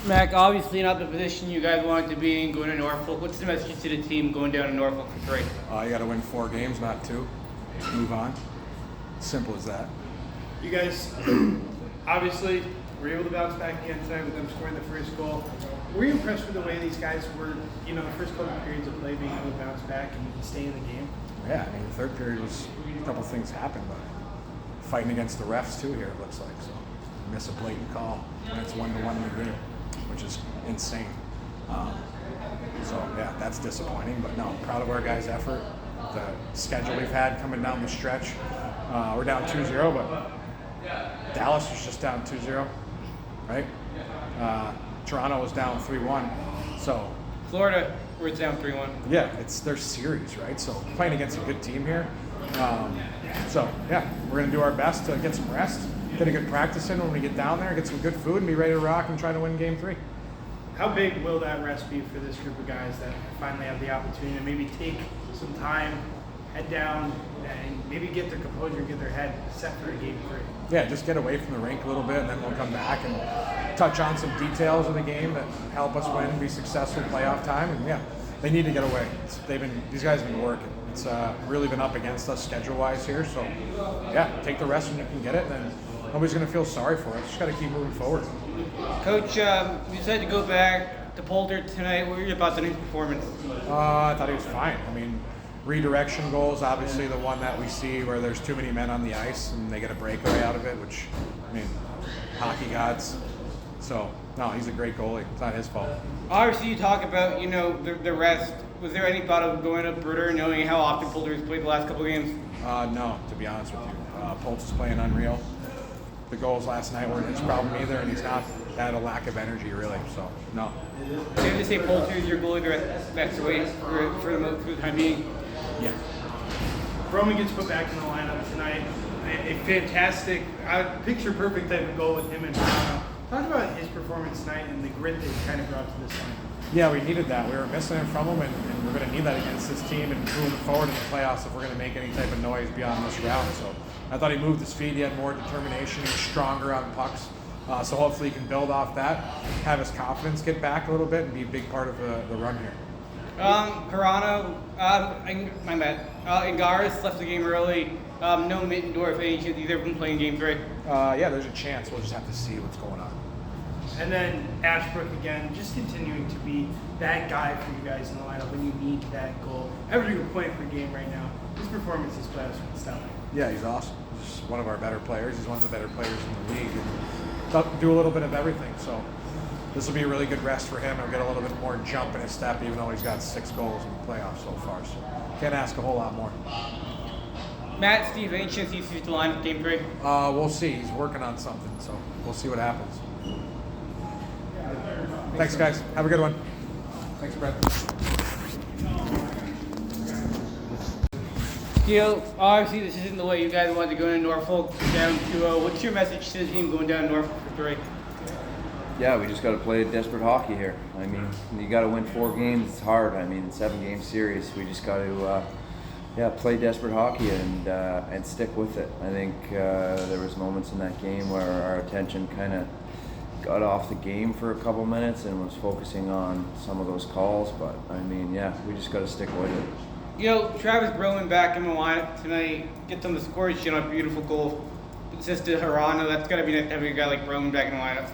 Mac, obviously not the position you guys wanted to be in going to Norfolk. What's the message to the team going down to Norfolk for 3? You got to win 4 games, not 2. Move on. Simple as that. You guys obviously were able to bounce back again tonight with them scoring the first goal. Were you impressed with the way these guys were, the first couple of periods of play being able to bounce back and stay in the game? Yeah, I mean, the third period was a couple things happened, but fighting against the refs too here, it looks like. So miss a blatant call when it's 1-1 in the game, which is insane. So yeah, that's disappointing, but no, proud of our guys' effort. The schedule we've had coming down the stretch. We're down 2-0, but Dallas was just down 2-0, right? Toronto was down 3-1. So Florida, we're down 3-1. yeah, it's their series, right? So playing against a good team here. So yeah, we're gonna do our best to get some rest, get a good practice in when we get down there, get some good food, and be ready to rock and try to win Game 3. How big will that rest be for this group of guys that finally have the opportunity to maybe take some time, head down, and maybe get their composure, get their head set for a Game 3? Yeah, just get away from the rink a little bit, and then we'll come back and touch on some details of the game that help us win, be successful playoff time. And yeah, they need to get away. These guys have been working. It's really been up against us schedule-wise here. So yeah, take the rest when you can get it. Then nobody's going to feel sorry for us. Just got to keep moving forward. Coach, you decided to go back to Poulter tonight. What were your thoughts on his performance? I thought he was fine. I mean, redirection goal is obviously the one that we see where there's too many men on the ice and they get a breakaway out of it, which, I mean, hockey gods. So, no, he's a great goalie. It's not his fault. Obviously, you talk about, the rest. Was there any thought of going up Bruder, knowing how often Poulter has played the last couple of games? No, to be honest with you. Poltz is playing unreal. The goals last night weren't his problem either, and he's not had a lack of energy, really. So, no. Safe to say Poulter is your goalie the rest of the way for the time being? Yeah. Roman gets put back in the lineup tonight. A fantastic, picture perfect type of goal with him and Toronto. Talk about his performance tonight and the grit that he kind of brought to this line. Yeah, we needed that. We were missing it from him, and we're going to need that against this team and moving forward in the playoffs if we're going to make any type of noise beyond this round. So I thought he moved his feet. He had more determination. He was stronger on pucks. So hopefully he can build off that, have his confidence get back a little bit, and be a big part of the run here. Carano, my bad. Ingaris left the game early. No Mittendorf, any chance either of them playing Game 3? Yeah, there's a chance. We'll just have to see what's going on. And then Ashbrook again, just continuing to be that guy for you guys in the lineup when you need that goal. Every point per game right now. His performance is playoffs stellar. Yeah, he's awesome. He's one of our better players. He's one of the better players in the league. And do a little bit of everything. So this will be a really good rest for him. He'll get a little bit more jump in his step, even though he's got 6 goals in the playoffs so far. So can't ask a whole lot more. Matt, Steve, any chance he sees the line of Game 3? We'll see. He's working on something, so we'll see what happens. Thanks, guys. Have a good one. Thanks, Brett. Skeoch, obviously this isn't the way you guys wanted to go into Norfolk down 2-0. What's your message to the team going down to Norfolk for 3? Yeah, we just got to play desperate hockey here. I mean, you got to win 4 games. It's hard. I mean, 7-game series. We just got to, play desperate hockey and stick with it. I think there was moments in that game where our attention kind of got off the game for a couple minutes and was focusing on some of those calls. But I mean, yeah, we just got to stick with it. Travis Broman back in the lineup tonight, gets on the score sheet on a beautiful goal. Assist to Harano. That's got to be nice to have a guy like Broman back in the lineup.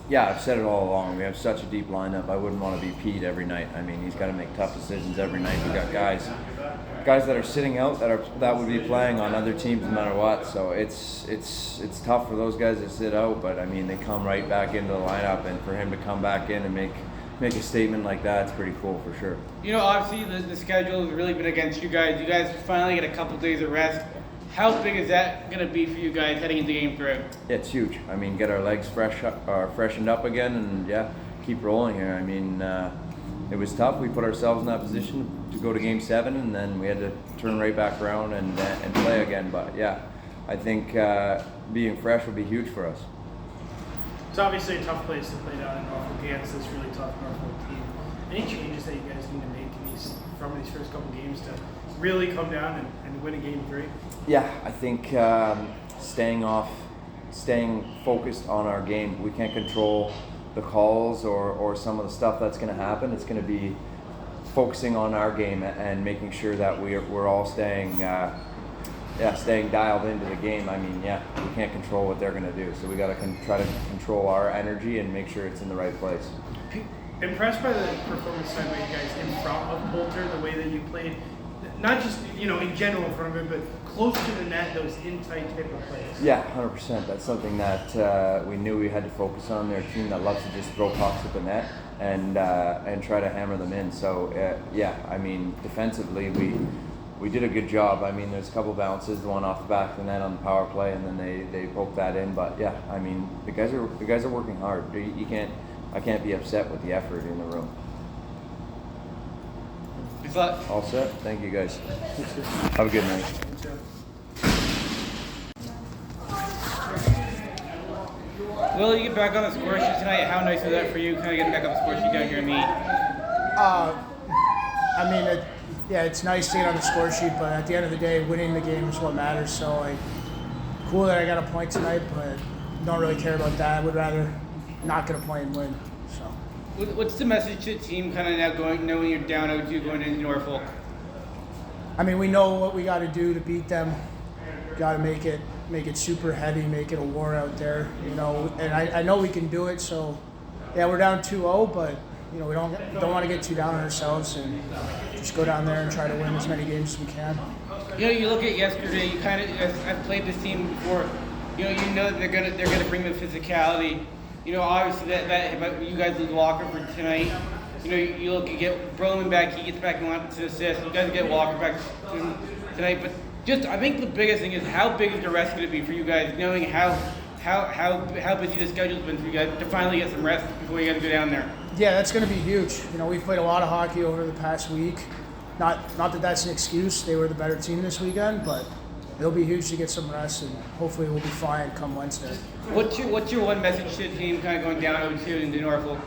Yeah, I've said it all along. We have such a deep lineup. I wouldn't want to be Pete every night. I mean, he's got to make tough decisions every night. We got guys that are sitting out that would be playing on other teams no matter what. So it's tough for those guys to sit out. But I mean, they come right back into the lineup, and for him to come back in and make a statement like that, it's pretty cool for sure. Obviously the schedule has really been against you guys. You guys finally get a couple days of rest. How big is that going to be for you guys heading into Game 3? It's huge. I mean, get our legs freshened up again, and keep rolling here. I mean, it was tough. We put ourselves in that position to go to Game 7, and then we had to turn right back around and play again. But yeah, I think being fresh will be huge for us. It's obviously a tough place to play down in Norfolk against this really tough Norfolk team. Any changes that you guys need to make from these first couple games to really come down and win a Game 3? Yeah, I think staying focused on our game. We can't control the calls or some of the stuff that's going to happen. It's going to be focusing on our game and making sure that we're all staying dialed into the game. I mean, we can't control what they're going to do, so we got to try to control our energy and make sure it's in the right place. Impressed by the performance tonight by you guys in front of Bolter, the way that you played, not just in general in front of it, but close to the net, those in tight type of plays. Yeah, 100%. That's something that we knew we had to focus on. They're a team that loves to just throw pucks at the net and try to hammer them in. So I mean, defensively we did a good job. I mean, there's a couple bounces, the one off the back of the net on the power play, and then they poked that in. But I mean, the guys are working hard. I can't be upset with the effort in the room. Good luck. All set. Thank you guys. Have a good night. Will, you get back on the score sheet tonight. How nice was that for you, kind of getting back on the score sheet down here in me? I mean, it's nice to get on the score sheet, but at the end of the day, winning the game is what matters. So, cool that I got a point tonight, but don't really care about that. I would rather not get a point and win. So, what's the message to the team, kind of now knowing you're down 0-2 going into Norfolk? I mean, we know what we got to do to beat them. Got to make it super heavy, make it a war out there, And I know we can do it. So, we're down 2-0, but we don't want to get too down on ourselves and just go down there and try to win as many games as we can. You look at yesterday. You kind of I've played this team before. You know that they're gonna bring the physicality. Obviously that you guys lose Walker for tonight. You look, you get Broman back, he gets back and wants to assist. You guys get Walker back tonight, but I think the biggest thing is how big is the rest going to be for you guys, knowing how busy the schedule's been for you guys to finally get some rest before you got to go down there. Yeah, that's going to be huge. We've played a lot of hockey over the past week. Not that that's an excuse. They were the better team this weekend, but it'll be huge to get some rest, and hopefully we'll be fine come Wednesday. What's your one message to the team kind of going down 0-2 into Norfolk?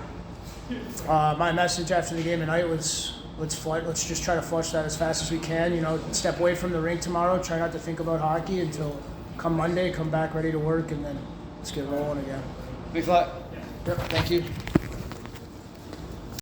My message after the game tonight was let's just try to flush that as fast as we can. Step away from the rink tomorrow. Try not to think about hockey until come Monday. Come back ready to work, and then let's get rolling again. Thanks a lot. Yep, thank you.